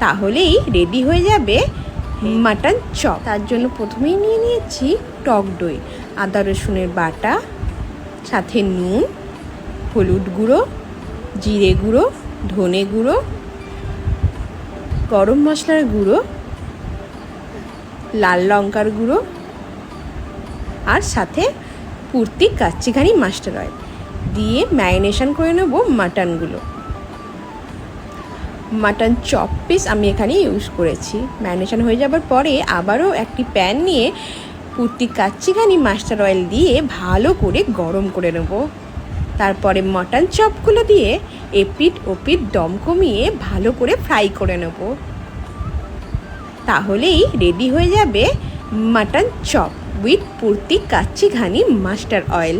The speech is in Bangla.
তাহলেই রেডি হয়ে যাবে মাটন চপ। তার জন্য প্রথমেই নিয়ে নিয়েছি টক দই, আদা রসুনের বাটা, সাথে নুন, হলুদ গুঁড়ো, জিরে গুঁড়ো, ধনে গুঁড়ো, গরম মশলার গুঁড়ো, লাল লঙ্কার গুঁড়ো, আর সাথে পুরতি কাচ্চিঘানি মাস্টার অয়েল দিয়ে ম্যারিনেশন করে নেব মাটনগুলো। মাটন চপ পিস আমি এখানে ইউজ করেছি। ম্যারিনেশন হয়ে যাবার পরে আবারও একটি প্যান নিয়ে পুরতি কাচ্চিঘানি মাস্টার অয়েল দিয়ে ভালো করে গরম করে নেব। তারপরে মাটন চপগুলো দিয়ে এপিট ওপিট দম কমিয়ে ভালো করে ফ্রাই করে নেব। তাহলেই রেডি হয়ে যাবে mutton chop with Purti Kachchi Ghani master oil.